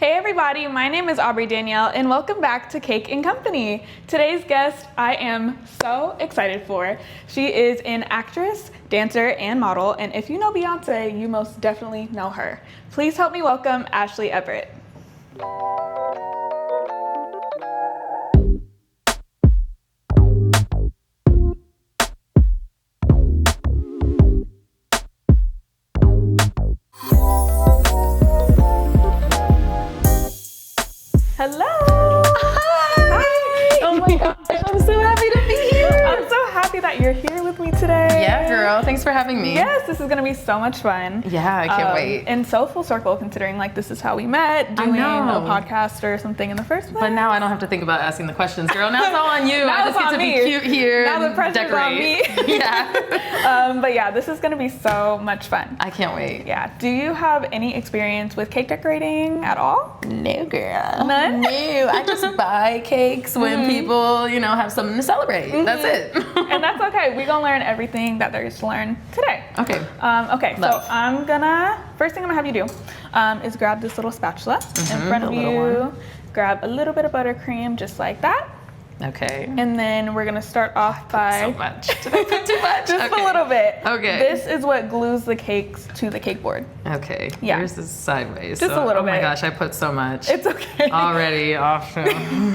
Hey everybody, my name is Aubree Danielle and welcome back to Cake and Company. Today's guest I am so excited for. She is an actress, dancer, and model, and if you know Beyonce, you most definitely know her. Please help me welcome Ashley Everett. Hello. Hi. Oh my gosh, I'm so happy to be here. I'm so happy that you're here with me today. Yeah, girl. Thanks for having me. Yes, this is gonna be so much fun. Yeah, I can't wait. And so full circle, considering like this is how we met, doing a podcast or something in the first place. But now I don't have to think about asking the questions, girl. Now it's all on you. Now I just get to be cute here. Now the and pressure's decorate. on me. Yeah. But yeah, this is gonna be so much fun. I can't wait. Yeah. Do you have any experience with cake decorating at all? No, girl. None? No. I just buy cakes when people, have something to celebrate. That's it. And that's okay. We're gonna learn everything that there is to learn today. Okay. Okay, Love. so first thing I'm gonna have you do is grab this little spatula in front of you. Grab a little bit of buttercream, just like that. Okay. And then we're gonna start off by So much. Did I put too much? just a little bit. Okay. This is what glues the cakes to the cake board. Okay. Yeah. Yours is sideways. Just a little Oh my bit. gosh, I put so much. It's okay. Already off. This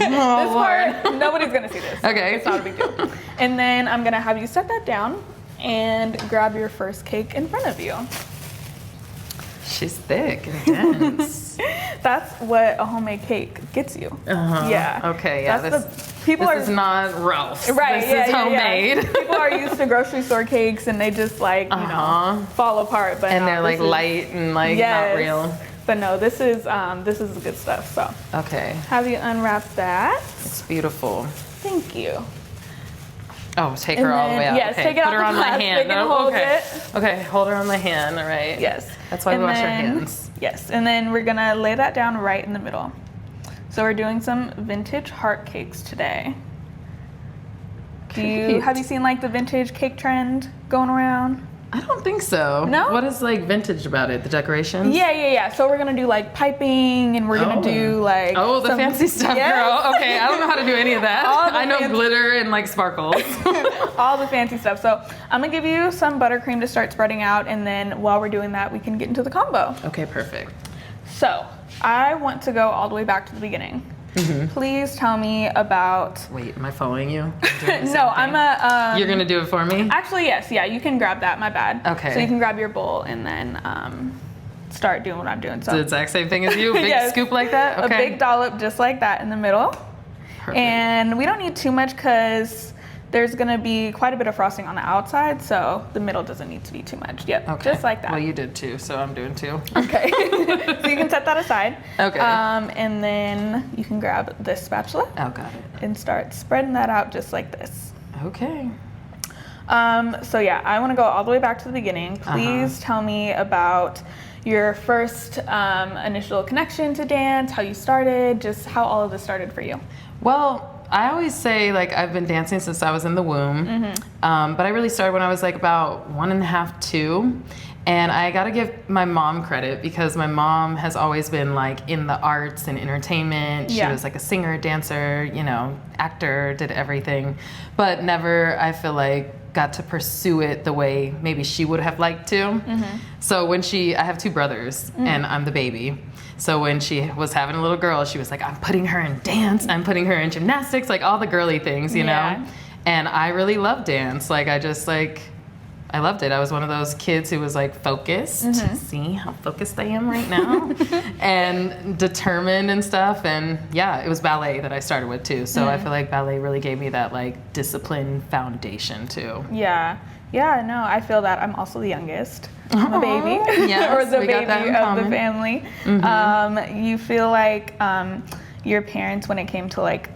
part, nobody's gonna see this. Okay. It's not a big deal. And then I'm gonna have you set that down and grab your first cake in front of you. She's thick and dense. That's what a homemade cake gets you. Uh-huh. Yeah. Okay. Yeah. This is not Ralph's. Right. This is homemade. Yeah. People are used to grocery store cakes and they just fall apart. But and they're like this is- light and like yes. not real. But no, this is the good stuff. So Okay. have you unwrap that? It's beautiful. Thank you. Oh, take her all the way out. Yes, okay. take it Put out her the on my plastic hand. and Oh, hold okay. it. Okay, hold her on my hand. All right. Yes. That's why we wash our then- hands. Yes, and then we're gonna lay that down right in the middle. So we're doing some vintage heart cakes today. Have you seen like the vintage cake trend going around? I don't think so. No? What is like vintage about it? The decorations? Yeah. So we're gonna do like piping, and we're gonna do like the some- fancy stuff, Yes. girl. Okay, I don't know how to do any of that. All the I know fancy- glitter and like sparkles. all the fancy stuff. So I'm gonna give you some buttercream to start spreading out, and then while we're doing that, we can get into the combo. Okay, perfect. So I want to go all the way back to the beginning. Please tell me about. Wait, am I following you? I'm doing the same No, thing. I'm You're gonna do it for me? Actually, yes. Yeah, you can grab that. My bad. Okay. So you can grab your bowl and then start doing what I'm doing. So The exact same thing as you? Big Yes. scoop like that? Okay. a big dollop just like that in the middle. Perfect. And we don't need too much because there's gonna be quite a bit of frosting on the outside, so the middle doesn't need to be too much. Yep, Okay. just like that. Well, you did too, so I'm doing too. Okay, so you can set that aside. Okay. And then you can grab this spatula Oh, got it. and start spreading that out just like this. Okay. So yeah, I want to go all the way back to the beginning. Please tell me about your first initial connection to dance, how you started, just how all of this started for you. Well, I always say like I've been dancing since I was in the womb, but I really started when I was like about 1.5, 2. And I gotta give my mom credit because my mom has always been like in the arts and entertainment. She was like a singer, dancer, actor, did everything, but never, I feel like, got to pursue it the way maybe she would have liked to. So when I have 2 brothers and I'm the baby. So when she was having a little girl, she was like, I'm putting her in dance, I'm putting her in gymnastics, like all the girly things, you know? And I really love dance. Like I loved it. I was one of those kids who was like focused. See how focused I am right now? And determined and stuff. And yeah, it was ballet that I started with too. So I feel like ballet really gave me that like discipline foundation too. Yeah, no, I feel that. I'm also the youngest. I'm a baby, Yes, or the we got that baby in of the common. family. You feel like your parents, when it came to like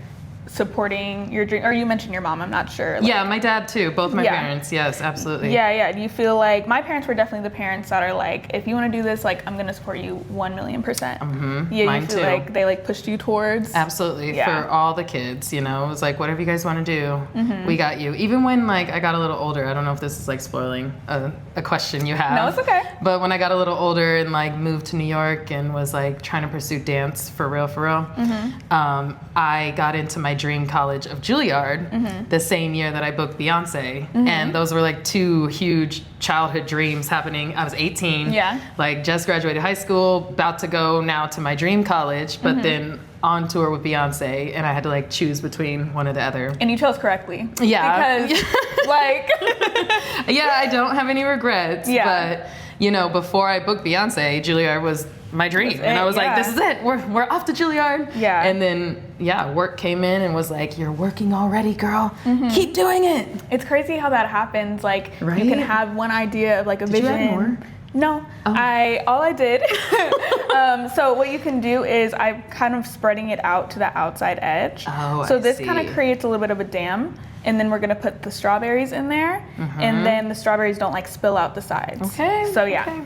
supporting your dream? Or you mentioned your mom, I'm not sure. Like, yeah, my dad too. Both my Yeah. parents. Yes, absolutely. Yeah. Do you feel like my parents were definitely the parents that are like, if you want to do this, like I'm gonna support you 1,000,000%. Mm-hmm. Yeah, Mine you feel too. like they like pushed you towards. Absolutely. Yeah. For all the kids, you know, it was like, whatever you guys want to do, Mm-hmm. we got you. Even when like I got a little older, I don't know if this is like spoiling a question you have. No, it's okay. But when I got a little older and like moved to New York and was like trying to pursue dance for real, Mm-hmm. I got into my dream college of Juilliard Mm-hmm. the same year that I booked Beyonce. And those were like two huge childhood dreams happening. I was 18, Yeah. like just graduated high school, about to go now to my dream college, but then on tour with Beyonce, and I had to like choose between one or the other. And you chose correctly. Yeah. Because like Yeah, I don't have any regrets. Yeah. But you know, before I booked Beyonce, Juilliard was my dream, Was and it, I was like, yeah. "This is it. We're off to Juilliard." Yeah. And then work came in and was like, "You're working already, girl. Keep doing it." it's crazy how that happens. Like Right? you can have one idea of like a Did you vision. add more? No, Oh. all I did. So what you can do is I'm kind of spreading it out to the outside edge. Oh, so I this see. kind of creates a little bit of a dam, and then we're gonna put the strawberries in there, and then the strawberries don't like spill out the sides. Okay. So yeah.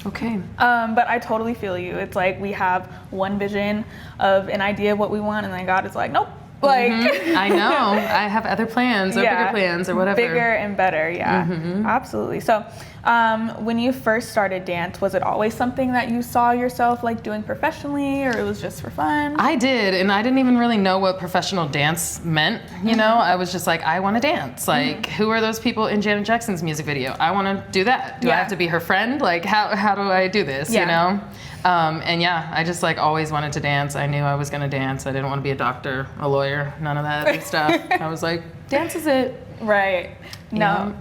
Okay. But I totally feel you. It's like we have one vision of an idea of what we want, and then God is like, nope. Like I know. I have other plans or bigger plans or whatever. Bigger and better, yeah. Absolutely. So when you first started dance, was it always something that you saw yourself like doing professionally, or it was just for fun? I did, and I didn't even really know what professional dance meant, you know? I was just like, I want to dance. Like, who are those people in Janet Jackson's music video? I want to do that. Do I Yeah. have to be her friend? Like, how do I do this, you Yeah. know? And yeah, I just like always wanted to dance. I knew I was going to dance. I didn't want to be a doctor, a lawyer, none of that other stuff. I was like, dance is it. Right. No. Yeah.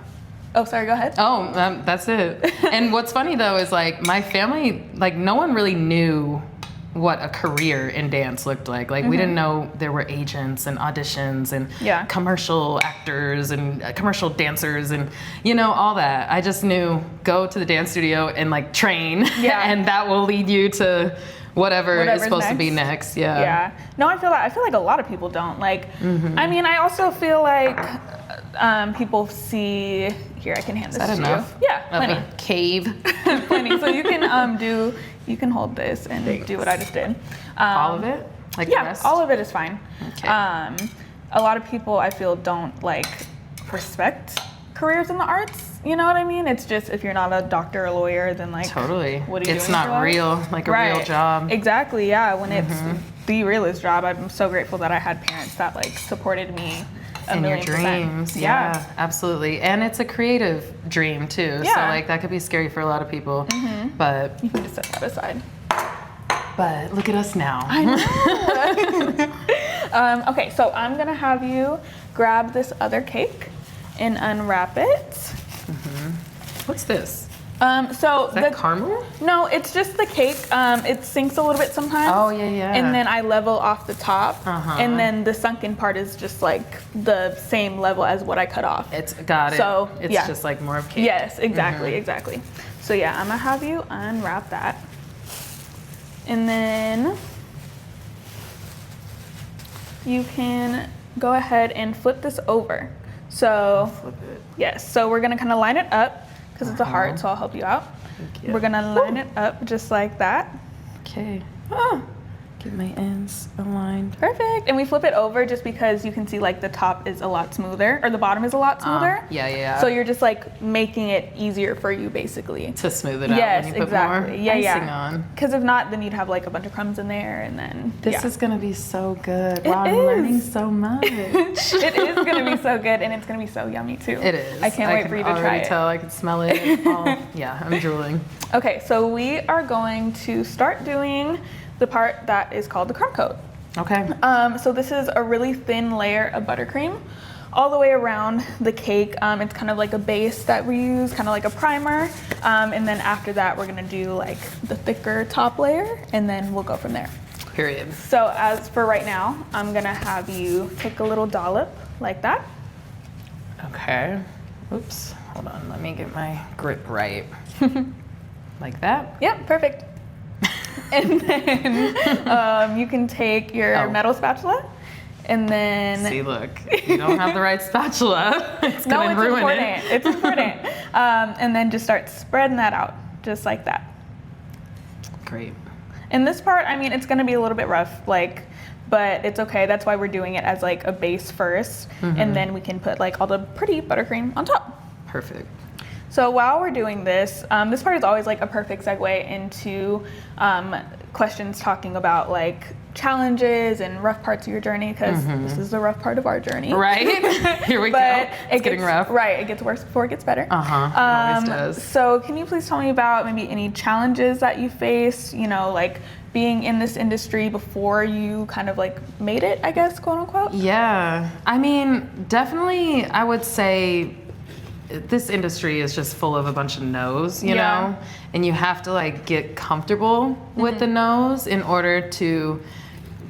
Oh, sorry, go ahead. Oh, that's it. And what's funny though is like my family, like no one really knew what a career in dance looked like. Like we didn't know there were agents and auditions and Yeah. commercial actors and commercial dancers and you know all that. I just knew go to the dance studio and like train, Yeah. and that will lead you to whatever is Whatever's supposed to be next. next. Yeah. Yeah. No, I feel like a lot of people don't. Like, I mean, I also feel like people see. Here, I can hand this Is that to enough? you. Yeah, Of plenty. a cave. Plenty. So you can you can hold this and do what I just did. All of it? Like the Yeah, rest? all of it is fine. Okay. A lot of people I feel don't like respect careers in the arts. You know what I mean? It's just if you're not a doctor or lawyer, then like Totally. what are you It's doing for not life? real, like a real Right. job. Exactly. Yeah. When it's the realest job, I'm so grateful that I had parents that like supported me. In your 1,000,000%. dreams. Yeah, absolutely. And it's a creative dream too. So Yeah. like that could be scary for a lot of people. But You can just set that aside. look at us now. I know. Okay, so I'm gonna have you grab this other cake and unwrap it. What's this? So Is that caramel? no, it's just the cake. It sinks a little bit sometimes. Oh, yeah. And then I level off the top, Uh-huh. and then the sunken part is just like the same level as what I cut off. It's got it. So, It's yeah. just like more of cake. Yes, exactly. So yeah, I'm gonna have you unwrap that, and then you can go ahead and flip this over. So Flip it. yes, so we're gonna kind of line it up because it's a heart, so I'll help you out. Thank you. We're gonna line it up just like that. Okay. Oh, Get my ends aligned. perfect. And we flip it over just because you can see like the top is a lot smoother, or the bottom is a lot smoother. Yeah. So you're just like making it easier for you basically. to smooth it out Yes, when you put exactly. more Yeah, icing on. Because if not, then you'd have like a bunch of crumbs in there, and then This is gonna be so good. It Wow, I'm is. learning so much. it is gonna be so good, and it's gonna be so yummy too. It is. I can't wait for you to try already it. tell. I can smell it. Yeah, I'm drooling. Okay, so we are going to start doing the part that is called the crumb coat. Okay. So this is a really thin layer of buttercream all the way around the cake. It's kind of like a base that we use, kind of like a primer. And then after that, we're gonna do like the thicker top layer, and then we'll go from there. Period. So as for right now, I'm gonna have you take a little dollop like that. Okay. Oops. Hold on. Let me get my grip right. Like that. Yep, perfect. And then you can take your Oh. metal spatula And then... See, look, if you don't have the right spatula, it's going to ruin it. It's important. And then just start spreading that out, just like that. Great. And this part, I mean, it's going to be a little bit rough, like, but it's okay. That's why we're doing it as like a base first, and then we can put like all the pretty buttercream on top. Perfect. So while we're doing this, this part is always like a perfect segue into questions talking about like challenges and rough parts of your journey, because this is the rough part of our journey. Right? Here we go. It's getting rough. Right. It gets worse before it gets better. It always does. So can you please tell me about maybe any challenges that you faced, you know, like being in this industry before you kind of like made it, I guess, quote unquote? Yeah. I mean, definitely, I would say this industry is just full of a bunch of no's, you know? And you have to like get comfortable with the no's in order to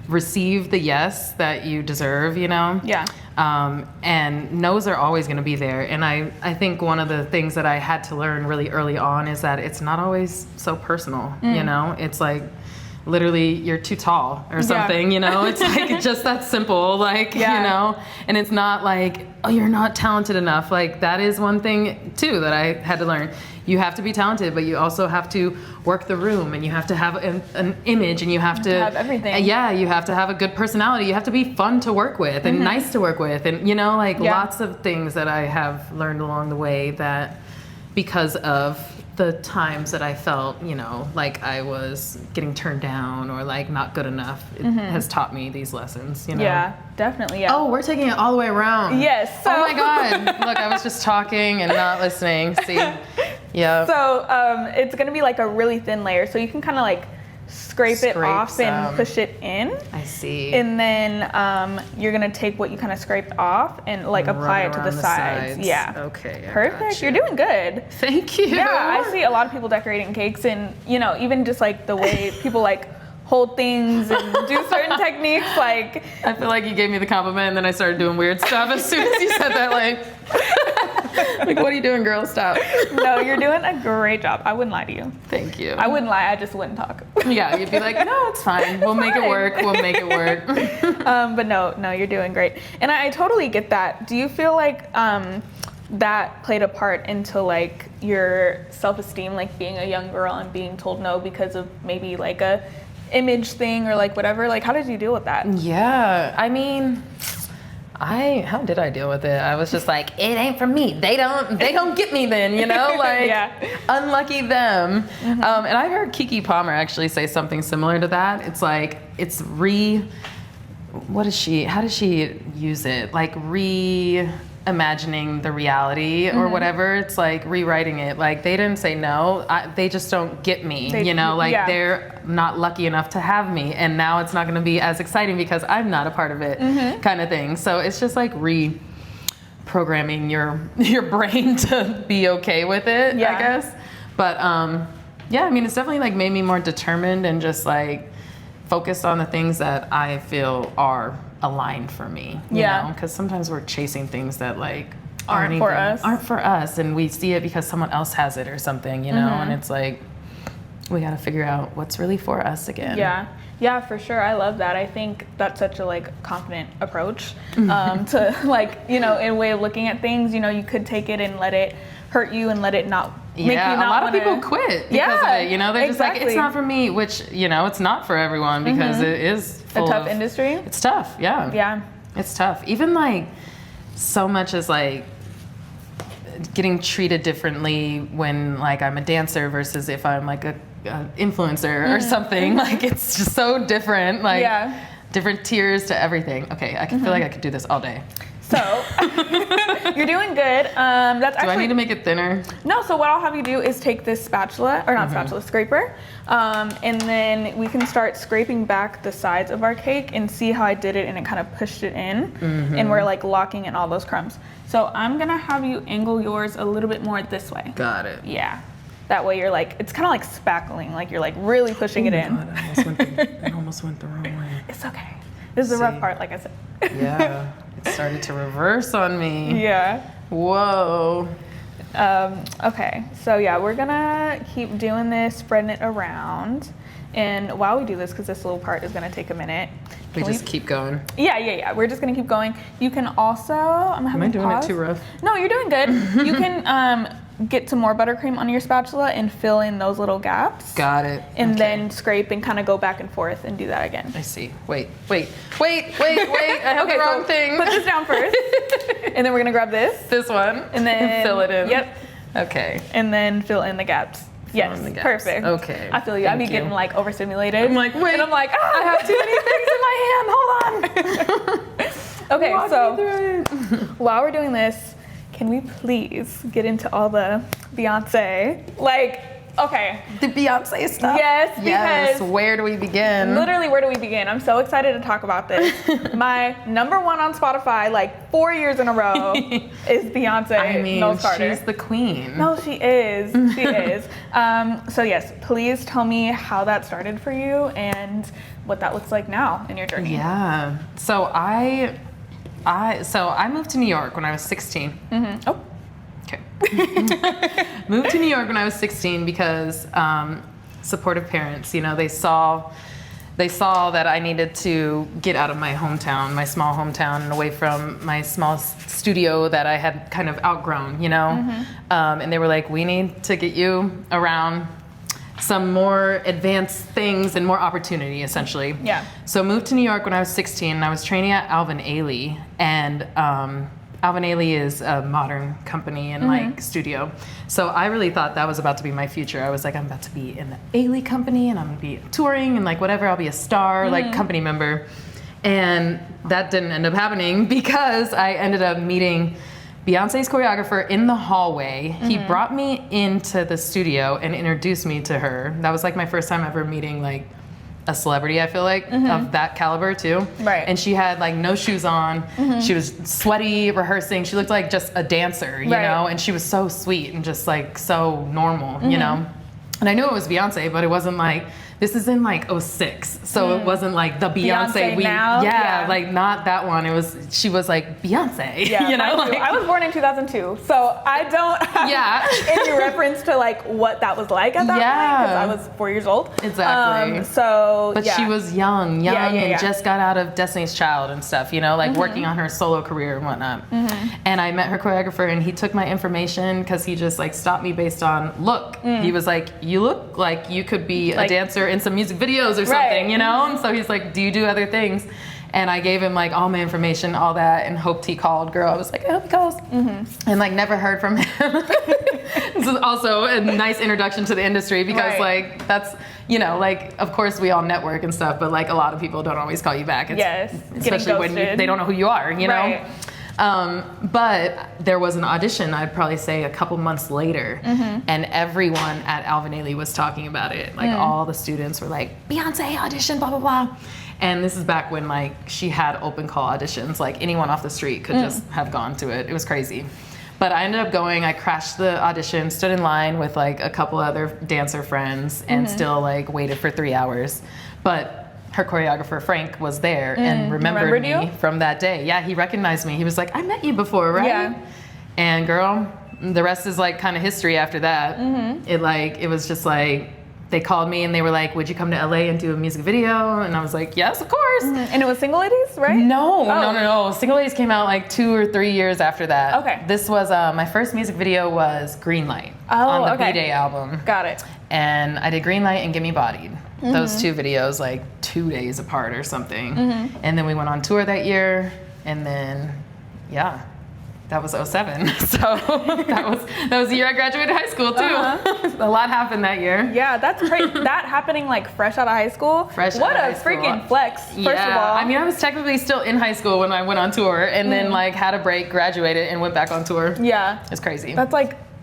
receive the yes that you deserve, you know? Yeah. And no's are always going to be there. And I think one of the things that I had to learn really early on is that it's not always so personal, you know? It's like, literally, you're too tall or something, you know? It's like just that simple, like, you know? And it's not like, oh, you're not talented enough. Like, that is one thing, too, that I had to learn. You have to be talented, but you also have to work the room, and you have to have an image, and you have to have everything. Yeah, you have to have a good personality. You have to be fun to work with and nice to work with. And, you know, like lots of things that I have learned along the way that because of the times that I felt, you know, like I was getting turned down or like not good enough, it has taught me these lessons, you know? Yeah, definitely, yeah. Oh, we're taking it all the way around. Yes. So. Oh my God. Look, I was just talking and not listening. See? Yeah. So it's going to be like a really thin layer. So you can kind of like scrape it off and push it in. I see. And then you're going to take what you kind of scraped off and like apply it to the sides. Yeah. Okay. Perfect. You're doing good. Thank you. Yeah, I see a lot of people decorating cakes, and you know, even just like the way people like hold things and do certain techniques, like I feel like you gave me the compliment and then I started doing weird stuff as soon as you said that, like what are you doing, girl? Stop. No, you're doing a great job. I wouldn't lie to you. Thank you. I wouldn't lie, I just wouldn't talk. Yeah, you'd be like, no, it's fine. We'll make it work. We'll make it work. But no, you're doing great. And I totally get that. Do you feel like that played a part into like your self-esteem, like being a young girl and being told no because of maybe like a image thing or like whatever? Like, how did you deal with that? Yeah, I mean, how did I deal with it? I was just like, it ain't for me. They don't get me then, you know? Like, unlucky them. And I heard Keke Palmer actually say something similar to that. It's like, it's how does she use it? Like reimagining the reality or whatever. It's like rewriting it. Like, they didn't say no. They just don't get me, you know? Like, they're not lucky enough to have me. And now it's not going to be as exciting because I'm not a part of it kind of thing. So it's just like reprogramming your brain to be okay with it, I guess. But yeah, I mean, it's definitely like made me more determined and just like focused on the things that I feel are aligned for me, you know? Because sometimes we're chasing things that like aren't for us, and we see it because someone else has it or something, you know? And it's like, we got to figure out what's really for us again. Yeah, for sure. I love that. I think that's such a like confident approach to like, you know, in a way of looking at things. You know, you could take it and let it hurt you and let it not make you not a lot of people quit because of it, you know? They're just like, it's not for me, which, you know, it's not for everyone because it is full a tough industry. It's tough, yeah. It's tough. Even like so much as like getting treated differently when like I'm a dancer versus if I'm like a influencer or something. Like, it's just so different, like different tiers to everything. Okay, I can feel like I could do this all day. So you're doing good. That's do I need to make it thinner? No, so what I'll have you do is take this spatula, or not spatula, scraper, and then we can start scraping back the sides of our cake and see how I did it and it kind of pushed it in, and we're like locking in all those crumbs. So I'm gonna have you angle yours a little bit more this way. Got it. Yeah. That way you're like, it's kind of like spackling, like you're like really pushing it in. God, I almost went the wrong way. It's okay. This is the rough part, like I said. Yeah, it started to reverse on me. Yeah. Whoa. Okay, so yeah, we're gonna keep doing this, spreading it around. And while we do this, because this little part is gonna take a minute. We just keep going. Yeah. We're just gonna keep going. You can also, Am I doing it too rough? No, you're doing good. You can get some more buttercream on your spatula and fill in those little gaps. Got it. And then scrape and kind of go back and forth and do that again. I see. Wait. I have the wrong thing. Put this down first. And then we're gonna grab this. This one. And then fill it in. Yep. Okay. And then fill in the gaps. Yes, the gaps. Perfect. Okay. I feel you. I'd be getting like overstimulated. I'm like, wait. And I'm like, I have too many things in my hand. Hold on. Okay, Walk so me through it. while we're doing this, can we please get into all the Beyonce? Okay. The Beyonce stuff? Yes, because where do we begin? literally, where do we begin? I'm so excited to talk about this. My number one on Spotify, 4 years in a row, is Beyonce. I mean, Knowles Carter. she's the queen. No, she is. She is. So yes, please tell me how that started for you and what that looks like now in your journey. Yeah. So I moved to New York when I was 16. Mm-hmm. Oh. Okay. Moved to New York when I was 16 because supportive parents, they saw that I needed to get out of my hometown, my small hometown, and away from my small studio that I had kind of outgrown, Mm-hmm. And they were like, we need to get you around some more advanced things and more opportunity, essentially. Yeah. So moved to New York when I was 16, and I was training at Alvin Ailey, and Alvin Ailey is a modern company and studio. So I really thought that was about to be my future. I was like, I'm about to be in the Ailey company and I'm gonna be touring and whatever, I'll be a star, company member. And that didn't end up happening because I ended up meeting Beyonce's choreographer in the hallway. He brought me into the studio and introduced me to her. That was my first time ever meeting a celebrity, I feel like, of that caliber too. Right. And she had no shoes on. She was sweaty, rehearsing. She looked like just a dancer, you know? And she was so sweet and just so normal, you know? And I knew it was Beyonce, but it wasn't this is in 06. So it wasn't the Beyonce now? Yeah, not that one. She was Beyonce, Yeah, you know? I was born in 2002, so I don't have any reference to what that was like at that point because I was 4 years old. Exactly. But she was young and just got out of Destiny's Child and stuff, working on her solo career and whatnot. And I met her choreographer and he took my information because he just stopped me based on look. He was like, you look like you could be a dancer in some music videos or something, you know? And so he's like, do you do other things? And I gave him all my information, all that, and hoped he called. Girl, I was like, I hope he calls. And never heard from him. This is also a nice introduction to the industry because that's, of course we all network and stuff, but a lot of people don't always call you back. Especially when they don't know who you are, you know? But there was an audition, I'd probably say a couple months later, and everyone at Alvin Ailey was talking about it. All the students were like, Beyonce audition, blah, blah, blah. And this is back when she had open call auditions. Anyone off the street could just have gone to it. It was crazy. But I ended up going, I crashed the audition, stood in line with a couple other dancer friends and still waited for 3 hours. But her choreographer, Frank, was there and remembered me from that day. Yeah, he recognized me. He was like, I met you before, right? Yeah. And girl, the rest is kind of history after that. It was just they called me and they were like, would you come to LA and do a music video? And I was like, yes, of course. And it was Single Ladies, right? No. Single Ladies came out 2 or 3 years after that. Okay. This was, my first music video was Green Light on the B-Day album. Got it. And I did Green Light and Gimme Bodied. Those two videos 2 days apart or something. And then we went on tour that year. And then, that was 07. So that was the year I graduated high school too. A lot happened that year. Yeah, that's great. That happening fresh out of high school. What a freaking flex, first of all. I mean, I was technically still in high school when I went on tour and then had a break, graduated, and went back on tour. Yeah. It's crazy. That's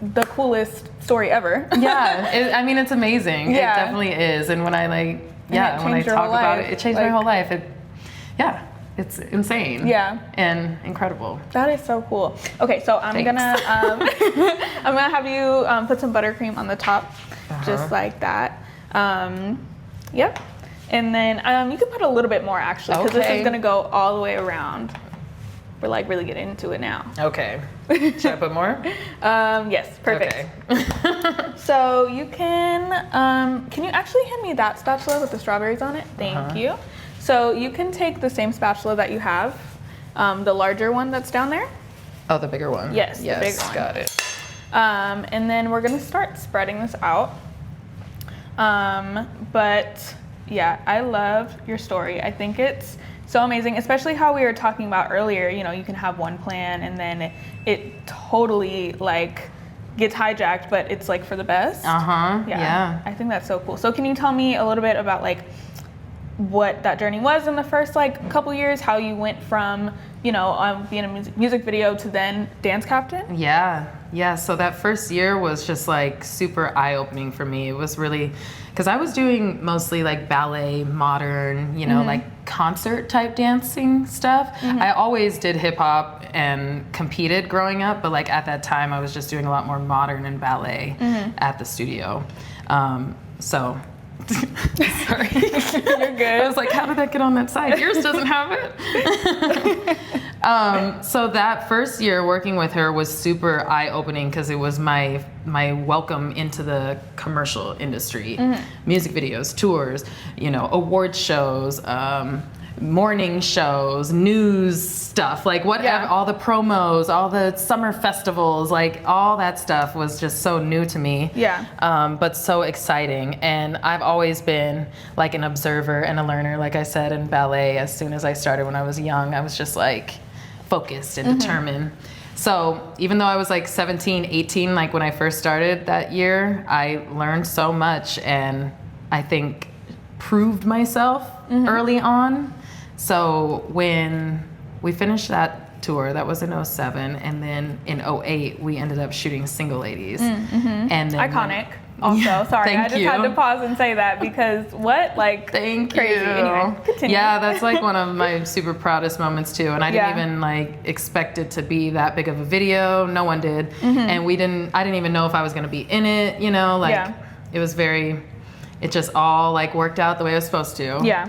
the coolest story ever. Yeah, it's amazing. Yeah. It definitely is. And when I when I talk about it, it changed my whole life. It's insane. Yeah. And incredible. That is so cool. Okay, so I'm gonna I'm gonna have you put some buttercream on the top, just like that. Yep. And then you can put a little bit more actually, because this is gonna go all the way around. we're like really getting into it now. Okay. Should I put more? Yes, perfect. Okay. So you can you actually hand me that spatula with the strawberries on it? Thank you. So you can take the same spatula that you have, the larger one that's down there. Oh, the bigger one? Yes, the bigger one. Got it. And then we're gonna start spreading this out. But yeah, I love your story. I think it's so amazing, especially how we were talking about earlier. You know, you can have one plan and then it totally like gets hijacked, but it's like for the best. Yeah. I think that's so cool. So can you tell me a little bit about like what that journey was in the first like couple years, how you went from, you know, being a music video to then dance captain? Yeah. So that first year was just like super eye-opening for me. It was really, because I was doing mostly like ballet, modern, you know, like concert type dancing stuff. I always did hip hop and competed growing up, but like at that time I was just doing a lot more modern and ballet at the studio. So sorry. You're good. I was like, how did that get on that side? Yours doesn't have it. So that first year working with her was super eye-opening because it was my welcome into the commercial industry. Music videos, tours, you know, award shows, morning shows, news stuff, like whatever, all the promos, all the summer festivals, like all that stuff was just so new to me. But so exciting. And I've always been like an observer and a learner, like I said, in ballet. As soon as I started when I was young, I was just like focused and determined. So even though I was like 17, 18, like when I first started that year, I learned so much and I think proved myself early on. So when we finished that tour, that was in 07, and then in 08, we ended up shooting Single Ladies. And then iconic. Also, sorry, I just had to pause and say that because Thank crazy. you. Anyway, continue. Yeah, that's like one of my super proudest moments too. And I didn't even like expect it to be that big of a video. No one did. And I didn't even know if I was going to be in it, you know, like it was it just all like worked out the way it was supposed to.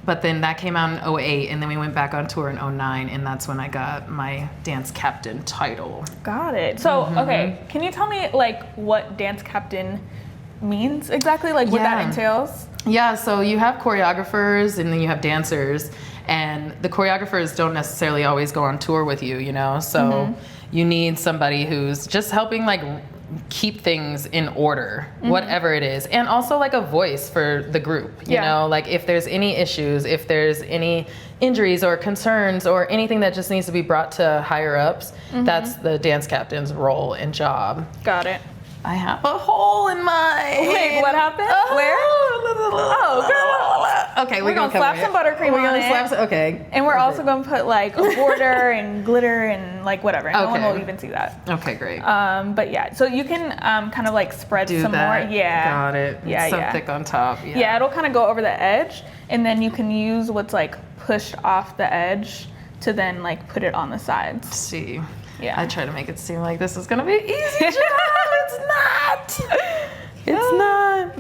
But then that came out in 08, and then we went back on tour in 09, and that's when I got my dance captain title. Got it. So, okay, can you tell me like what dance captain means exactly? Like what that entails? Yeah, so you have choreographers and then you have dancers, and the choreographers don't necessarily always go on tour with you, you know? So you need somebody who's just helping like keep things in order, whatever it is, and also like a voice for the group, you know, like if there's any issues, if there's any injuries or concerns or anything that just needs to be brought to higher ups, that's the dance captain's role and job. Got it. I have a hole in my Wait, what happened? Where? Oh, girl. Okay, we're gonna slap some buttercream on it. Okay. And we're also gonna put like a border and glitter and like whatever. No one will even see that. Okay, great. But yeah, so you can kind of like spread some more. Yeah. Got it. Yeah, it's so thick on top. Yeah, it'll kind of go over the edge, and then you can use what's like pushed off the edge to then like put it on the sides. See. Yeah. I try to make it seem like this is gonna be easy job. It's not. It's not.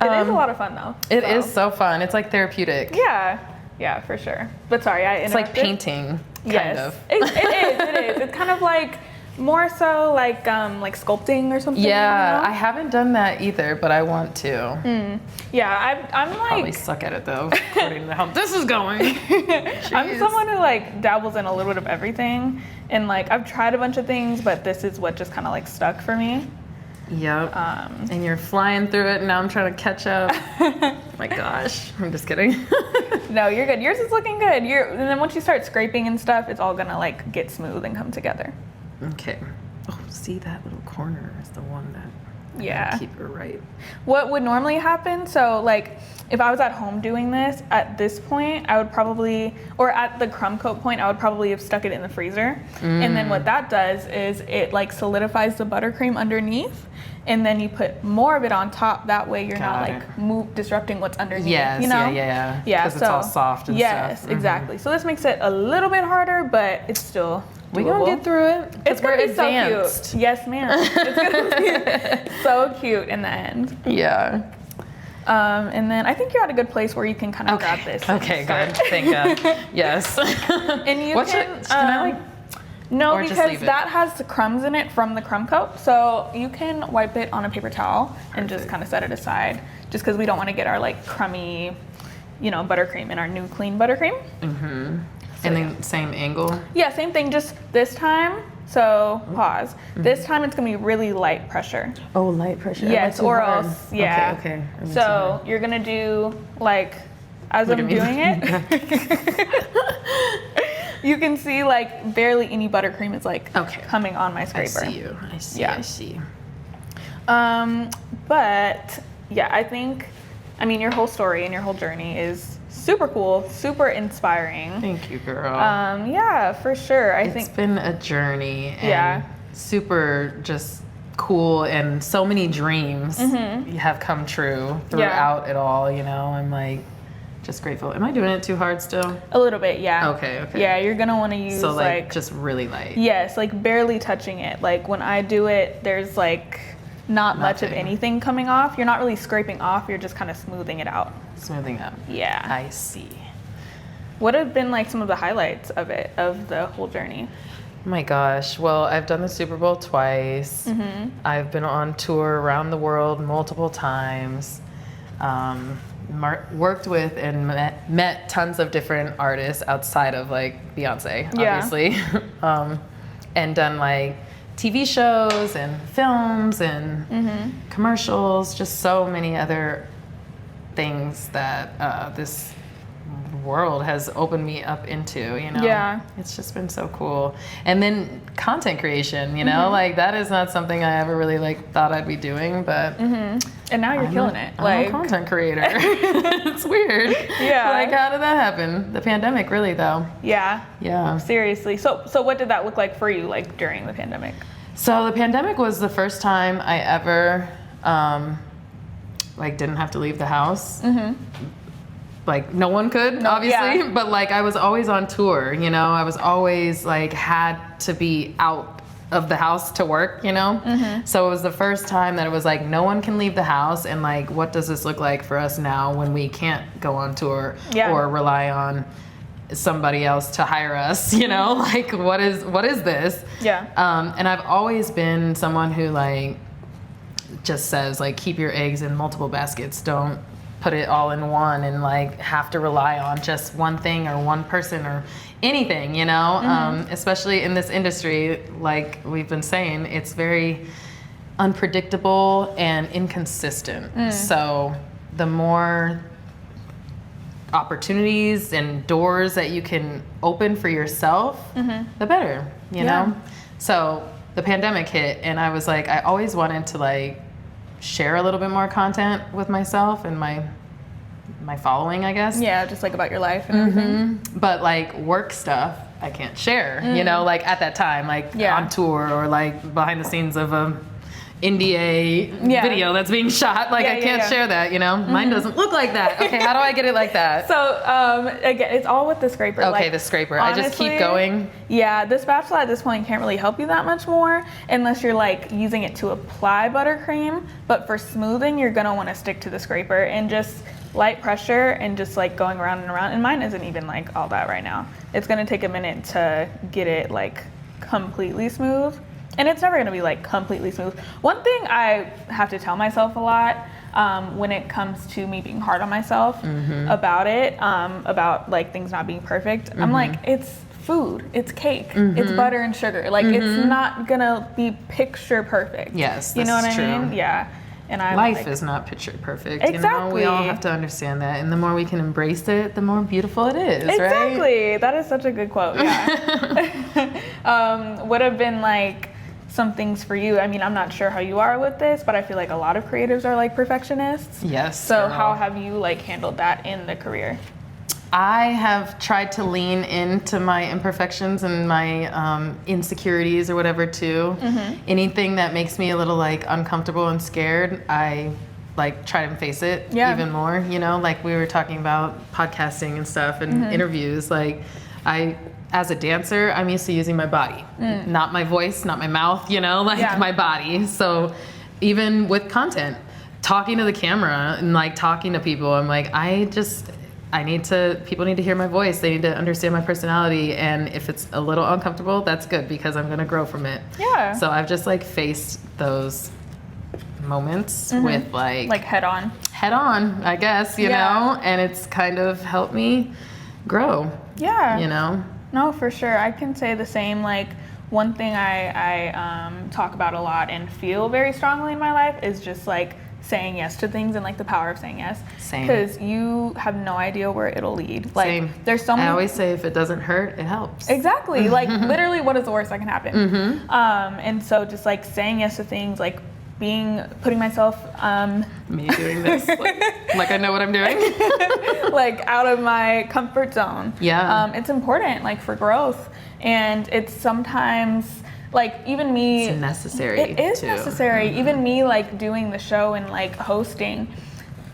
It is a lot of fun though. It is so fun. It's like therapeutic. Yeah, for sure. But sorry, I interrupted. It's like painting, kind of. It is. It's kind of like more so like sculpting or something. Yeah, you know? I haven't done that either, but I want to. Yeah, I'm like probably suck at it though, according to how this is going. I'm someone who like dabbles in a little bit of everything, and like I've tried a bunch of things, but this is what just kind of like stuck for me. Yep. And you're flying through it, and now I'm trying to catch up. My gosh, I'm just kidding. No, you're good. Yours is looking good. And then once you start scraping and stuff, it's all gonna like get smooth and come together. Okay. Oh, see that little corner is the one that. Keep her right. What would normally happen? So like, if I was at home doing this, at this point, I would probably, or at the crumb coat point, I would probably have stuck it in the freezer. And then what that does is it like solidifies the buttercream underneath, and then you put more of it on top. That way you're not like disrupting what's underneath. Yes, you know? Yeah. Because it's all soft and stuff. Yes, exactly. So this makes it a little bit harder, but it's still doable. We're gonna get through it. It's gonna be advanced. so cute. Yes, ma'am. It's gonna be so cute in the end. Yeah. And then I think you're at a good place where you can kind of grab this. Okay, good. Thank God. Yes. And you can I like? No, or just because leave it? that has the crumbs in it from the crumb coat. So you can wipe it on a paper towel and just kind of set it aside. Just because we don't want to get our like crummy, buttercream in our new clean buttercream. Mm-hmm. So, and then same angle? Yeah, same thing. Just this time. So pause. Mm-hmm. This time it's gonna be really light pressure. Oh, light pressure. Yes, or else, yeah. Okay. So you're gonna do like, as I'm doing it, you can see like barely any buttercream is like coming on my scraper. I see. But yeah, I mean, your whole story and your whole journey is super cool, super inspiring. Thank you, girl. Yeah, for sure. It's been a journey and super just cool, and so many dreams have come true throughout it all, I'm like just grateful. Am I doing it too hard still? A little bit, yeah. Okay. Yeah, you're gonna want to use so like just really light. Yes, like barely touching it. Like when I do it, there's like not much of anything coming off. You're not really scraping off, you're just kind of smoothing it out. Smoothing out. Yeah. I see. What have been like some of the highlights of the whole journey? Oh my gosh. Well, I've done the Super Bowl twice. Mm-hmm. I've been on tour around the world multiple times. Worked with and met tons of different artists outside of like Beyonce, obviously. And done like TV shows and films and commercials, just so many other things that this world has opened me up into, Yeah. It's just been so cool. And then content creation, like that is not something I ever really like thought I'd be doing, but and now you're killing it. I'm a content creator. It's weird. Yeah. Like, how did that happen? The pandemic, really, though. Yeah. Yeah. Seriously. So what did that look like for you, like during the pandemic? So the pandemic was the first time I ever like didn't have to leave the house. Like no one could, obviously, but like I was always on tour, I was always like had to be out of the house to work, So it was the first time that it was like no one can leave the house, and like what does this look like for us now when we can't go on tour or rely on somebody else to hire us, like what is this? And I've always been someone who like just says like keep your eggs in multiple baskets, don't put it all in one and like have to rely on just one thing or one person or anything, especially in this industry, like we've been saying, it's very unpredictable and inconsistent. So the more opportunities and doors that you can open for yourself, the better, you know? So the pandemic hit and I was like, I always wanted to like share a little bit more content with myself and my following, I guess. Yeah, just like about your life and everything. But like work stuff, I can't share, like at that time, like on tour or like behind the scenes of a NDA video that's being shot. Like I can't share that, Mine doesn't look like that. Okay, how do I get it like that? So again, it's all with the scraper. Okay, like, the scraper. Honestly, I just keep going. Yeah, the spatula at this point can't really help you that much more unless you're like using it to apply buttercream. But for smoothing, you're gonna want to stick to the scraper and just light pressure and just like going around and around. And mine isn't even like all that right now. It's gonna take a minute to get it like completely smooth. And it's never gonna be like completely smooth. One thing I have to tell myself a lot when it comes to me being hard on myself about it, about like things not being perfect, I'm like, it's food, it's cake, it's butter and sugar. Like it's not gonna be picture perfect. Yes, you know what true. I mean? Yeah. And life is not picture perfect. Exactly. We all have to understand that. And the more we can embrace it, the more beautiful it is, right? Exactly. That is such a good quote. Yeah. What have been like some things for you? I mean, I'm not sure how you are with this, but I feel like a lot of creatives are like perfectionists. Yes. So how have you like handled that in the career? I have tried to lean into my imperfections and my insecurities or whatever too. Anything that makes me a little like uncomfortable and scared, I like try to face it even more, like we were talking about podcasting and stuff and interviews. Like as a dancer, I'm used to using my body, not my voice, not my mouth, my body. So even with content, talking to the camera and like talking to people. I'm like, people need to hear my voice. They need to understand my personality. And if it's a little uncomfortable, that's good because I'm going to grow from it. Yeah. So I've just like faced those moments with like head on, I guess, you know, and it's kind of helped me grow. Yeah. You know? No, for sure. I can say the same. Like, one thing I talk about a lot and feel very strongly in my life is just like saying yes to things and like the power of saying yes. Same. Because you have no idea where it'll lead. Like, Same. There's so many. I always say if it doesn't hurt, it helps. Exactly. Like, literally, what is the worst that can happen? And so just like saying yes to things, like putting myself me doing this like I know what I'm doing. like out of my comfort zone. Yeah. It's important, like, for growth, and it's sometimes like even me. It's necessary. It is necessary. Even me, like, doing the show and like hosting,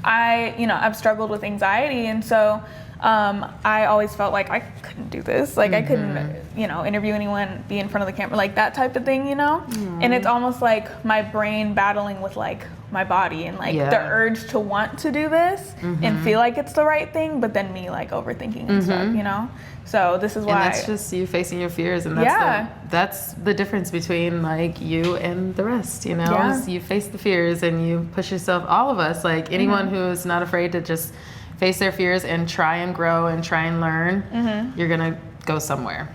I've struggled with anxiety, and so I always felt like I couldn't do this. Like, I couldn't, interview anyone, be in front of the camera, like that type of thing, And it's almost like my brain battling with like my body and like the urge to want to do this and feel like it's the right thing, but then me like overthinking and stuff, So this is why. And that's just you facing your fears, and that's the difference between like you and the rest, is you face the fears and you push yourself. All of us, like anyone who is not afraid to just face their fears and try and grow and try and learn, you're gonna go somewhere.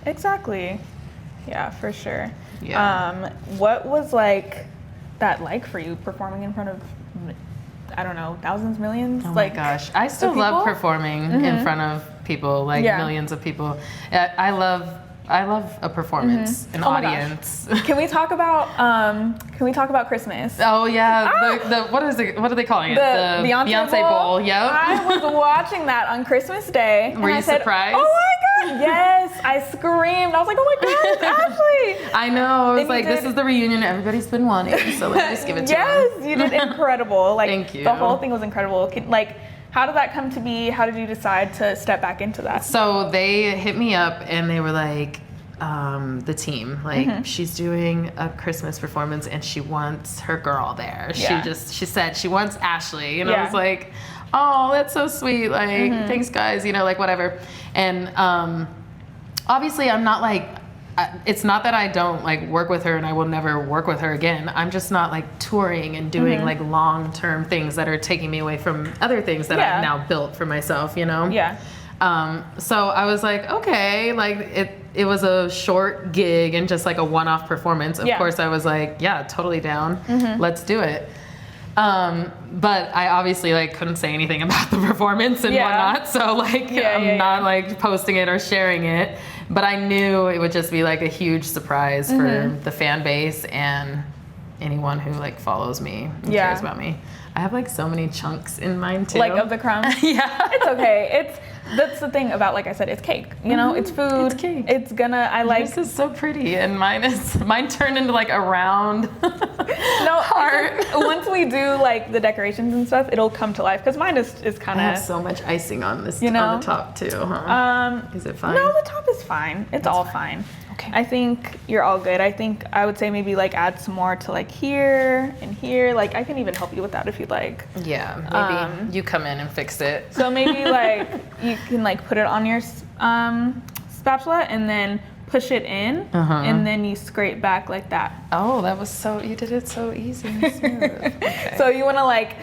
Exactly. Yeah, for sure. What was like that like for you performing in front of, I don't know, thousands, millions? Oh my gosh, I still love performing in front of people, like millions of people. I love a performance, an audience. Can we talk about Christmas? Oh yeah, what are they calling it? The Beyonce Bowl. Yep. I was watching that on Christmas Day. Were you surprised? Oh my god, yes! I screamed. I was like, oh my god, it's Ashley! I know. I was like, this is the reunion everybody's been wanting, so let me just give it to them. Yes, you did incredible. Like, thank you. The whole thing was incredible. How did that come to be? How did you decide to step back into that? So they hit me up and they were like, the team, like, she's doing a Christmas performance and she wants her girl there. She said she wants Ashley. And I was like, oh, that's so sweet. Like, thanks guys, like whatever. And obviously I'm not like, it's not that I don't like work with her and I will never work with her again. I'm just not like touring and doing like long-term things that are taking me away from other things that I've now built for myself, Yeah. So I was like, okay, like it was a short gig and just like a one-off performance. Of course I was like, yeah, totally down. Let's do it. But I obviously like couldn't say anything about the performance and whatnot. So like, I'm not like posting it or sharing it, but I knew it would just be like a huge surprise for the fan base and anyone who like follows me and cares about me. I have like so many chunks in mine too. Like of the crumb? Yeah. It's okay. That's the thing about, like I said, it's cake. It's food. It's cake. It's gonna, Yours is so pretty, and mine turned into like a round heart. Once we do like the decorations and stuff, it'll come to life, because mine is kind of. I have so much icing on this, on the top too, huh? Is it fine? No, the top is fine. It's all fine. Okay. I think you're all good. I would say maybe like add some more to like here and here. Like, I can even help you with that if you'd like. Yeah, maybe you come in and fix it. So maybe like you can like put it on your spatula and then push it in, and then you scrape back like that. Oh, you did it so easy and smooth. Okay. So you want to like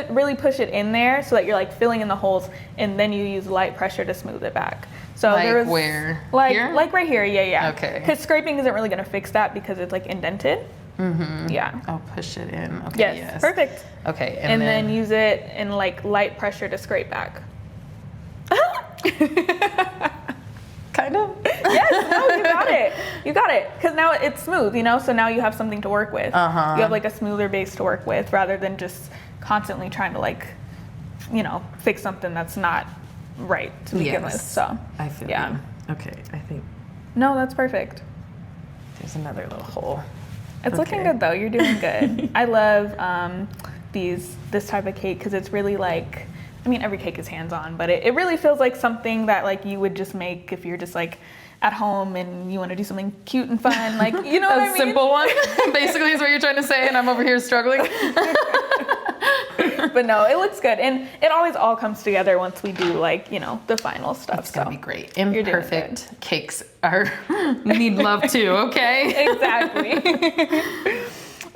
really push it in there so that you're like filling in the holes, and then you use light pressure to smooth it back. So like where? Like here? Like right here, yeah. Okay. Because scraping isn't really gonna fix that because it's like indented. Yeah. I'll push it in. Okay. Yes. Perfect. Okay. And then use it in like light pressure to scrape back. Kind of. Yes. No, you got it. You got it. Because now it's smooth, So now you have something to work with. You have like a smoother base to work with rather than just constantly trying to like, fix something that's not right to begin with. So I feel you. Okay, I think. No, that's perfect. There's another little hole. It's looking good though. You're doing good. I love this type of cake because it's really like, I mean, every cake is hands-on, but it really feels like something that like you would just make if you're just like at home and you want to do something cute and fun, like, you know what I mean? A simple one, basically, is what you're trying to say, and I'm over here struggling. But no, it looks good, and it always all comes together once we do, like, you know, the final stuff. It's gonna be great. You're doing Imperfect cakes need love too, okay? Exactly.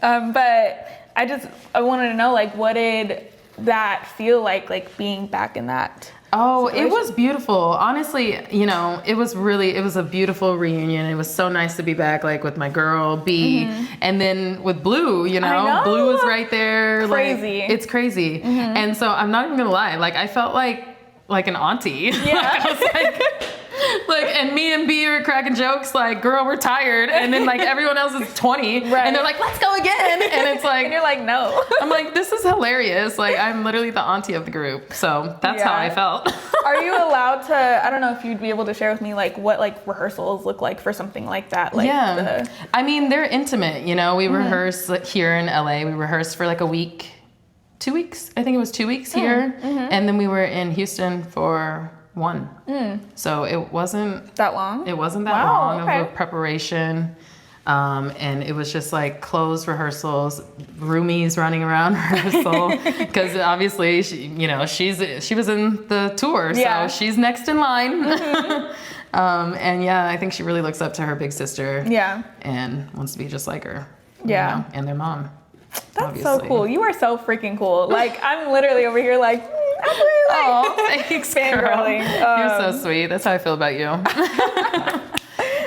But I wanted to know, like, what did that feel like being back in that? Oh, situation? It was beautiful. Honestly, you know, it was a beautiful reunion. It was so nice to be back, like, with my girl, B, and then with Blue, you know? Blue was right there. Crazy. Like, it's crazy. And so I'm not even gonna lie, like, I felt like an auntie. Yeah. I was like, and me and B were cracking jokes like, girl, we're tired. And then, like, everyone else is 20. Right. And they're like, let's go again. And it's like, And you're like, no. I'm like, this is hilarious. Like, I'm literally the auntie of the group. So that's how I felt. Are you allowed to, I don't know if you'd be able to share with me, like, what, like, rehearsals look like for something like that? Like, yeah. I mean, they're intimate, you know? We rehearsed here in LA. We rehearsed for like a week, 2 weeks. I think it was 2 weeks here. And then we were in Houston for 1. So it wasn't that long. It wasn't that long of a preparation. And it was just like closed rehearsals, roomies running around rehearsal, because obviously she was in the tour, so she's next in line. And yeah, I think she really looks up to her big sister. Yeah, and wants to be just like her. Yeah, you know, and their mom. That's obviously. So cool. You are so freaking cool. Like, I'm literally over here like, oh, thanks, girl. You're so sweet. That's how I feel about you.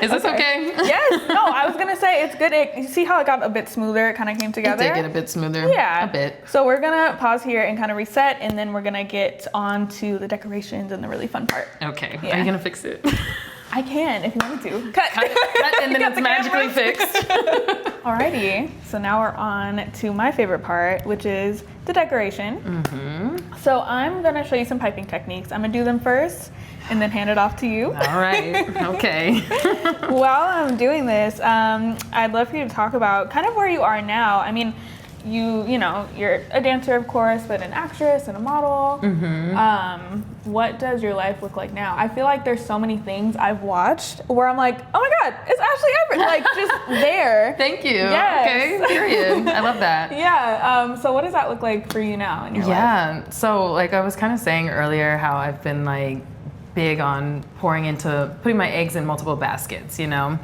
Is this okay? Yes. No, I was gonna say it's good. You see how it got a bit smoother? It kind of came together. It did get a bit smoother. Yeah, a bit. So we're gonna pause here and kind of reset, and then we're gonna get on to the decorations and the really fun part. Okay. Yeah. Are you gonna fix it? I can if you want me to. Cut, and then it's magically fixed. Alrighty. So now we're on to my favorite part, which is the decoration. So I'm gonna show you some piping techniques. I'm gonna do them first, and then hand it off to you. All right. Okay. While I'm doing this, I'd love for you to talk about kind of where you are now. I mean, you know, you're a dancer, of course, but an actress and a model. What does your life look like now? I feel like there's so many things I've watched where I'm like, oh my God, it's Ashley Everett, like just there. Thank you. Yes. Okay, period. I love that. Yeah. So what does that look like for you now in your life? Yeah. So like I was kind of saying earlier, how I've been like big on putting my eggs in multiple baskets, you know?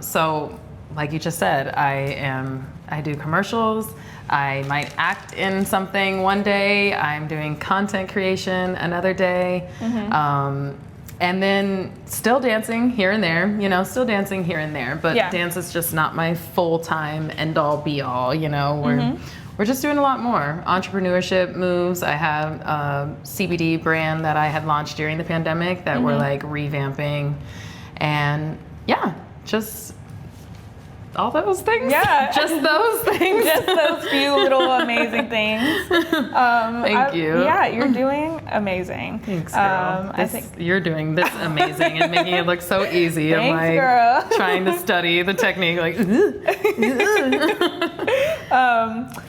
So like you just said, I do commercials. I might act in something one day. I'm doing content creation another day. And then still dancing here and there, you know, but dance is just not my full-time end-all be-all, you know. We're just doing a lot more entrepreneurship moves. I have a CBD brand that I had launched during the pandemic that we're like revamping, and yeah, just all those things. Yeah. Just those things. Just those few little amazing things. Thank you. Yeah, you're doing amazing. Thanks, girl. I think you're doing this amazing and making it look so easy. Thanks, I'm like girl. trying to study the technique, like.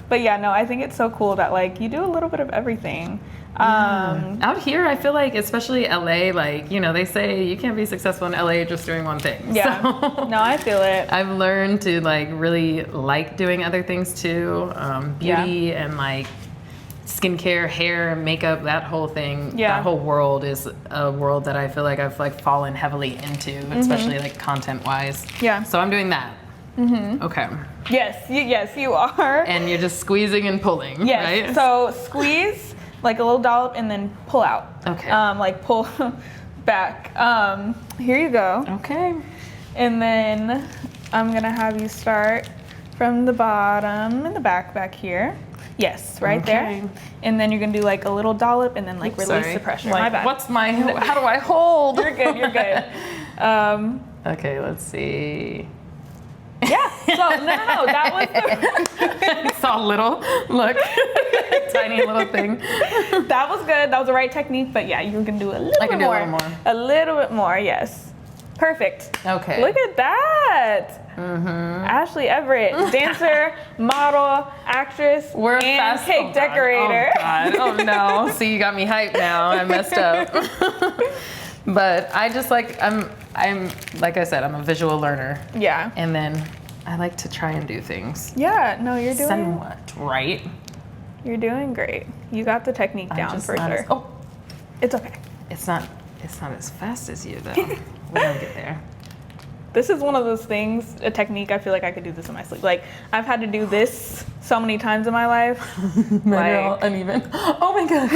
But yeah, no, I think it's so cool that like you do a little bit of everything. Out here, I feel like, especially LA, like, you know, they say you can't be successful in LA just doing one thing. Yeah. So, no, I feel it. I've learned to like really like doing other things too. Beauty and like skincare, hair, makeup, that whole thing. Yeah. That whole world is a world that I feel like I've like fallen heavily into, especially like content wise. Yeah. So I'm doing that. Okay. Yes, you are. And you're just squeezing and pulling, yes. right? So squeeze like a little dollop and then pull out. Okay. Like pull back. Here you go. Okay. And then I'm gonna have you start from the bottom in the back here. Yes, right there. And then you're gonna do like a little dollop and then like release the pressure. Like, my bad. how do I hold? You're good. Okay, let's see. Yeah. So no, that was It's all little. Look, tiny little thing. That was good. That was the right technique. But yeah, you're gonna do a little bit more. A little bit more. Yes. Perfect. Okay. Look at that. Ashley Everett, dancer, model, actress, and cake decorator. Oh God. Oh no. See, you got me hyped now. I messed up. But I just like, I'm like I said, I'm a visual learner. Yeah. And then I like to try and do things Yeah, no, you're doing somewhat right. You're doing great. You got the technique down for sure. Oh, it's okay. it's not as fast as you though. We don't get there. This is one of those things, a technique, I feel like I could do this in my sleep. Like, I've had to do this so many times in my life. They're all uneven. Oh my God.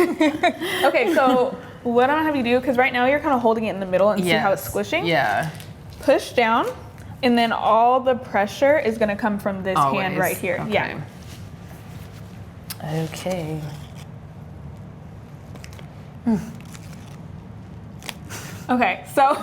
Okay, so what I'm gonna have you do, because right now you're kind of holding it in the middle and see how it's squishing. Yeah. Push down, and then all the pressure is gonna come from this hand right here. Okay. Yeah. Okay. Okay, so.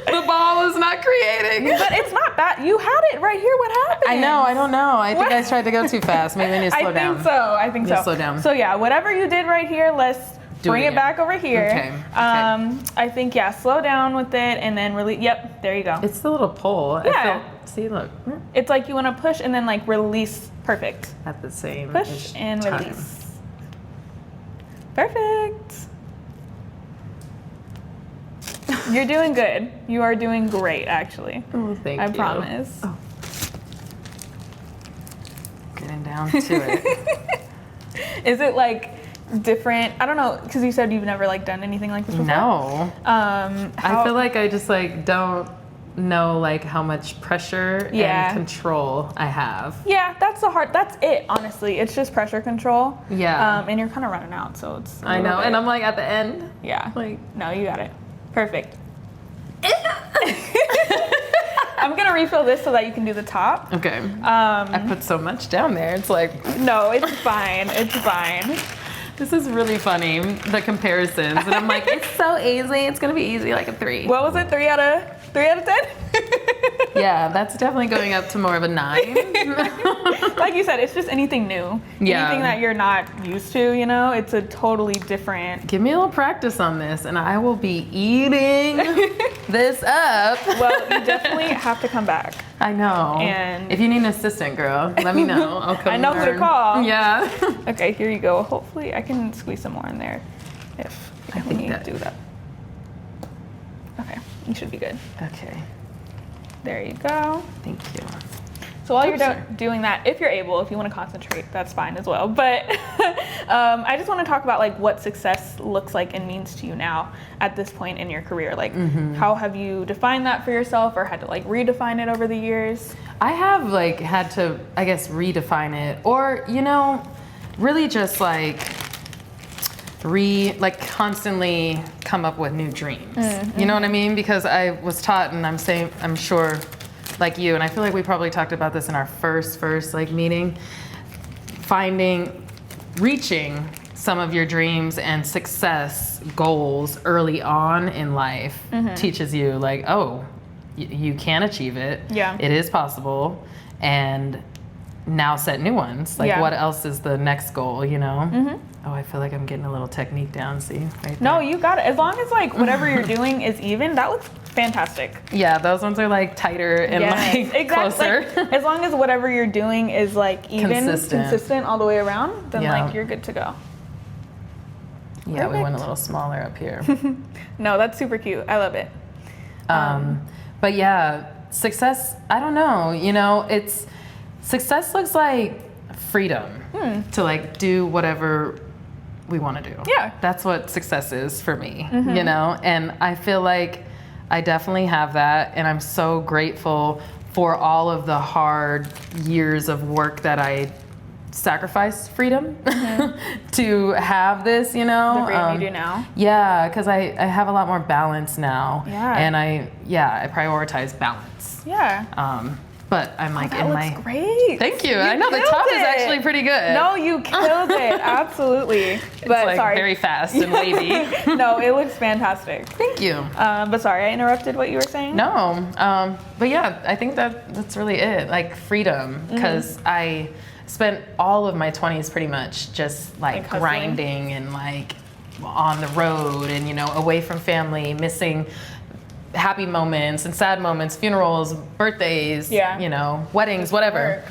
The ball is not creating. But it's not bad. You had it right here. What happened? I know. I don't know. I think I tried to go too fast. Maybe I need to slow down. I think so. Slow down. So yeah, whatever you did right here, let's bring it back over here. Okay. I think, yeah, slow down with it and then really, yep, there you go. It's the little pull. Yeah. See, look. It's like you want to push and then like release. Perfect. At the same Push and time. release. Perfect. You're doing good. You are doing great, actually. Oh, thank you. I promise. Oh. Getting down to it. Is it like different? I don't know, because you said you've never like done anything like this before. No. I I feel like I just like don't know like how much pressure and control I have. Yeah, that's it, honestly. It's just pressure control. Yeah. And you're kind of running out, so it's I know, and I'm like at the end. Yeah. Like, no, you got it. Perfect. I'm gonna refill this so that you can do the top. Okay. I put so much down there. It's like no, it's fine. It's fine. This is really funny, the comparisons, and I'm like, it's so easy. It's gonna be easy, like a 3. What was it? 3 out of 10? Yeah, that's definitely going up to more of a 9. Like you said, it's just anything new. Yeah. Anything that you're not used to, you know? It's a totally different. Give me a little practice on this, and I will be eating this up. Well, you definitely have to come back. I know. And if you need an assistant, girl, let me know. I'll come. I know who to learn. call. Yeah. Okay, here you go. Hopefully, I can squeeze some more in there if I we think that. do that. Okay, you should be good. Okay. There you go. Thank you. So while you're doing that, if you're able, if you want to concentrate, that's fine as well. But I just want to talk about like what success looks like and means to you now at this point in your career. Like, how have you defined that for yourself, or had to like redefine it over the years? I have like had to, I guess, redefine it, or you know, really just like constantly come up with new dreams. You know what I mean? Because I was taught, and I'm sure like you, and I feel like we probably talked about this in our first like meeting, reaching some of your dreams and success goals early on in life teaches you like, oh, you can achieve it. Yeah. It is possible. And now set new ones. Like what else is the next goal, you know? Oh, I feel like I'm getting a little technique down, see? Right there. No, you got it. As long as like whatever you're doing is even, that looks fantastic. Yeah, those ones are like tighter and like closer. Like, as long as whatever you're doing is like even, consistent all the way around, then like you're good to go. Yeah, we went a little smaller up here. No, that's super cute. I love it. But yeah, success, I don't know, you know, success looks like freedom to like do whatever we want to do. Yeah. That's what success is for me, you know? And I feel like I definitely have that. And I'm so grateful for all of the hard years of work that I sacrificed freedom to have this, you know? The freedom you do now? Yeah, because I have a lot more balance now. Yeah. And I prioritize balance. Yeah. But I'm like that looks great. Thank you. I know the top is actually pretty good. No, you killed it. Absolutely. But like sorry. Very fast and wavy. No, it looks fantastic. Thank you. But sorry, I interrupted what you were saying. No. But yeah, I think that's really it. Like freedom, because I spent all of my 20s pretty much just like grinding and like on the road and, you know, away from family, missing happy moments and sad moments, funerals, birthdays, you know, weddings, whatever.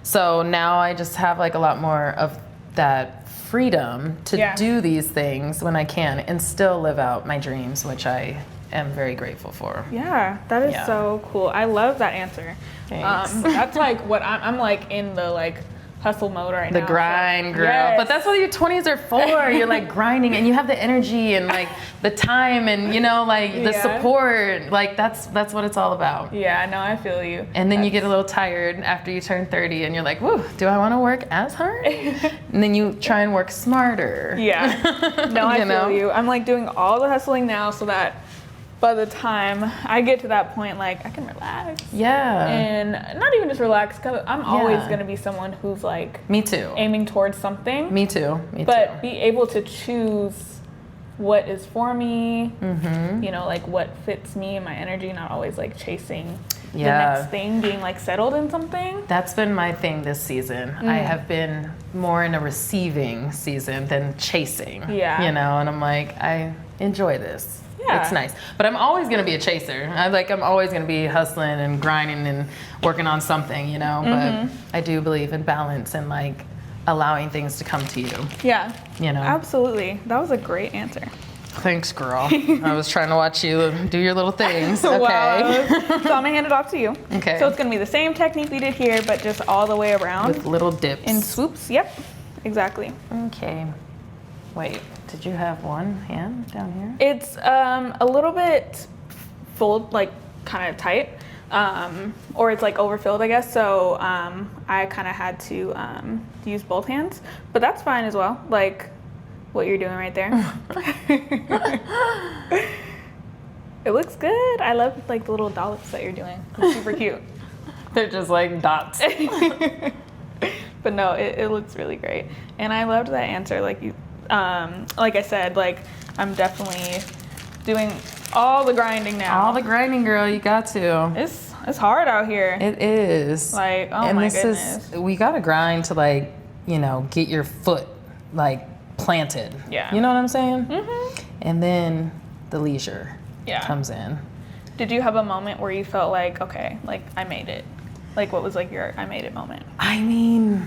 So now I just have like a lot more of that freedom to do these things when I can and still live out my dreams, which I am very grateful for. Yeah, that is so cool. I love that answer. Thanks. That's like what I'm like in the like hustle mode right now. The grind, girl. Yes. But that's what your 20s are for. You're like grinding and you have the energy and like the time and like the support. Like that's what it's all about. Yeah, no, I feel you. And then you get a little tired after you turn 30 and you're like, whoa, do I want to work as hard? And then you try and work smarter. Yeah. No, I feel you. I'm like doing all the hustling now so that by the time I get to that point, like I can relax. Yeah. And not even just relax, because I'm always going to be someone who's like me too, aiming towards something. Me too. But be able to choose what is for me, like what fits me and my energy, not always like chasing the next thing, being like settled in something. That's been my thing this season. I have been more in a receiving season than chasing. Yeah. And I'm like, I enjoy this. Yeah. It's nice. But I'm always going to be a chaser. I'm always going to be hustling and grinding and working on something, But I do believe in balance and like allowing things to come to you. Yeah. Absolutely. That was a great answer. Thanks, girl. I was trying to watch you do your little things. Okay. Wow. So I'm going to hand it off to you. Okay. So it's going to be the same technique we did here, but just all the way around. With little dips. In swoops. Yep. Exactly. Okay. Wait. Did you have one hand down here? It's a little bit like kind of tight, or it's like overfilled, I guess. So I kind of had to use both hands, but that's fine as well. Like what you're doing right there. It looks good. I love like the little dollops that you're doing. It's super cute. They're just like dots. But no, it looks really great, and I loved that answer. Like you. Like I said, like I'm definitely doing all the grinding now. All the grinding, girl. You got to. It's hard out here. It is. Like, oh my goodness. We got to grind to like, get your foot like planted. Yeah. You know what I'm saying? Mm-hmm. And then the leisure comes in. Did you have a moment where you felt like, okay, like I made it? Like what was like your I made it moment? I mean,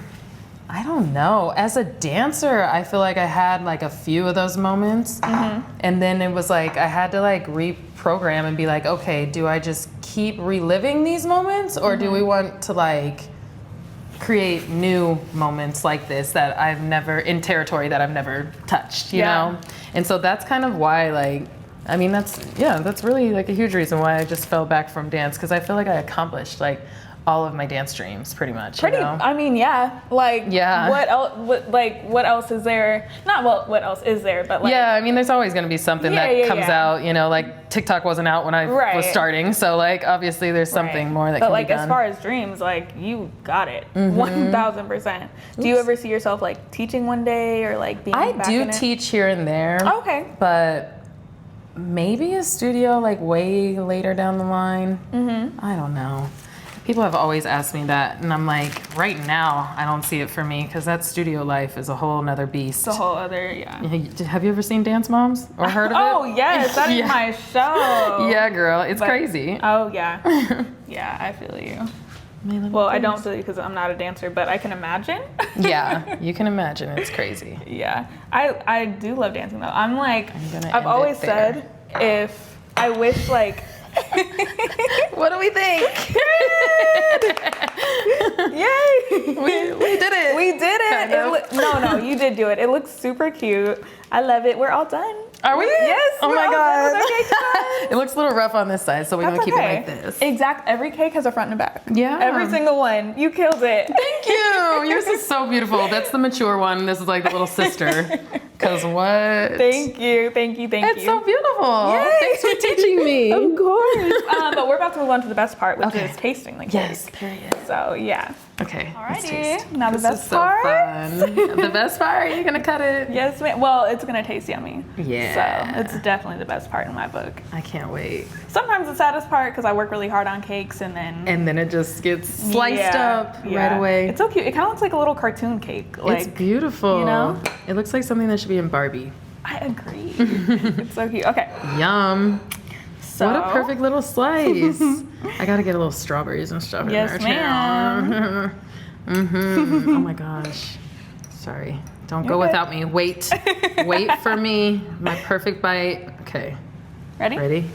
I don't know. As a dancer, I feel like I had like a few of those moments. And then it was like I had to like reprogram and be like, okay, do I just keep reliving these moments or do we want to like create new moments like this that I've never, in territory that I've never touched, you know? And so that's kind of why like, I mean, that's really like a huge reason why I just fell back from dance, because I feel like I accomplished like all of my dance dreams, pretty much. I mean, yeah. Like, what else? What else is there? Not what else is there, but like. Yeah, I mean, there's always going to be something that comes out. Like TikTok wasn't out when I was starting, so like obviously there's something more that can be done. But like as far as dreams, like you got it, 1000%. Do you ever see yourself like teaching one day or like being? I do teach here and there. Okay. But maybe a studio like way later down the line. I don't know. People have always asked me that, and I'm like, right now, I don't see it for me, because that studio life is a whole nother beast. It's a whole other, Have you ever seen Dance Moms or heard of it? Oh, yes, that is my show. Yeah, girl, it's crazy. Oh, yeah. Yeah, I feel you. Well, I don't feel you because I'm not a dancer, but I can imagine. Yeah, you can imagine. It's crazy. Yeah. I do love dancing, though. I've always said, if I wish, like... What do we think? Yay! We did it. We did it. No, you did do it. It looks super cute. I love it. We're all done. Are we? Yes. Oh my god. It looks a little rough on this side, so we're gonna keep it like this. Every cake has a front and a back. Yeah. Every single one. You killed it. Thank you. Yours is so beautiful. That's the mature one. This is like the little sister. Cause what? Thank you. It's so beautiful. Yay. Thanks for teaching me. Of course. But we're about to move on to the best part, which is tasting the cake. Yes. Period. So yeah. Okay. Alrighty. Now the best part. So fun. The best part. You're gonna cut it. Yes, ma'am. Well, it's gonna taste yummy. Yeah. So it's definitely the best part in my book. I can't wait. Sometimes the saddest part because I work really hard on cakes and then it just gets sliced up right away. It's so cute. It kind of looks like a little cartoon cake. Like, it's beautiful. You know? It looks like something that should be in Barbie. I agree. It's so cute. Okay. Yum. So, what a perfect little slice. I gotta get a little strawberries and stuff in there too. Yes, ma'am. Oh my gosh. Sorry. Don't You're go good. without me. Wait. Wait for me. My perfect bite. Okay. Ready? Ready?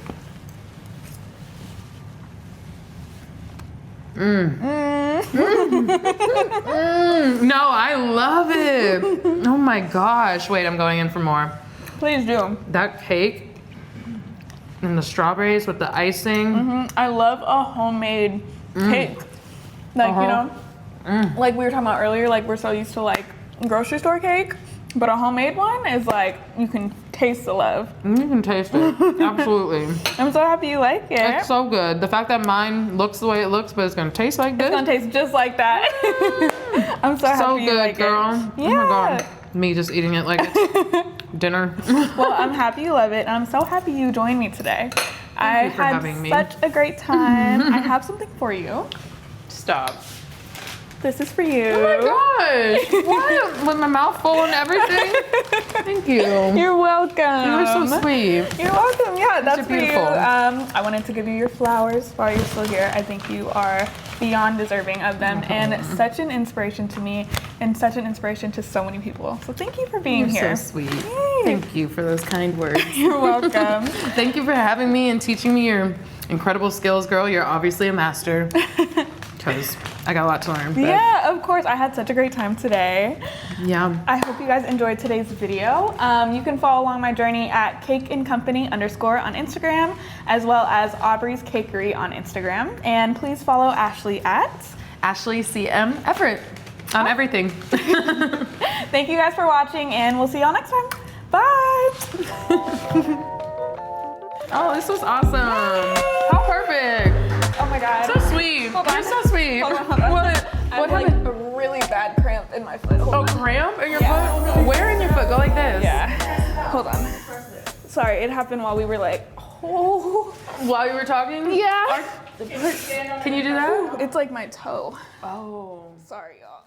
No, I love it. Oh my gosh. Wait, I'm going in for more. Please do. That cake and the strawberries with the icing. I love a homemade cake. Like, you know, like we were talking about earlier, like we're so used to like grocery store cake, but a homemade one is like, you can taste the love. You can taste it. Absolutely. I'm so happy you like it. It's so good. The fact that mine looks the way it looks, but it's gonna taste like this. It's gonna taste just like that. I'm so happy So you good, like girl. it. Oh my god. Me just eating it like it's dinner. Well, I'm happy you love it, and I'm so happy you joined me today. I you for had having me. such a great time. I have something for you. Stop. This is for you. Oh my gosh. What? With my mouth full and everything? Thank you. You're welcome. You were so sweet. You're welcome. Yeah, that's for you. beautiful. I wanted to give you your flowers while you're still here. I think you are beyond deserving of them, and such an inspiration to me, and such an inspiration to so many people. So thank you for being You're here. so sweet. Yay. Thank you for those kind words. You're welcome. Thank you for having me and teaching me your incredible skills, girl. You're obviously a master. Because I got a lot to learn. But Yeah, of course. I had such a great time today. yeah. I hope you guys enjoyed today's video. You can follow along my journey at cakeandcompany_ on Instagram, as well as Aubree's Cakery on Instagram. And please follow Ashley at Ashley CM Everett on everything. Thank you guys for watching, and we'll see y'all next time. Bye. Oh, this was awesome. How perfect. Oh my God. So sweet. Hold on. You're so sweet. Hold on, hold on. What? I What have like happened? a really bad cramp in my foot. Hold Oh, on. cramp in your Yeah. foot? Where in your foot? Go like this. Yeah. Hold on. Sorry, it happened while we were like, oh. While you were talking? Yeah. Can you do that? It's like my toe. Oh. Sorry, y'all.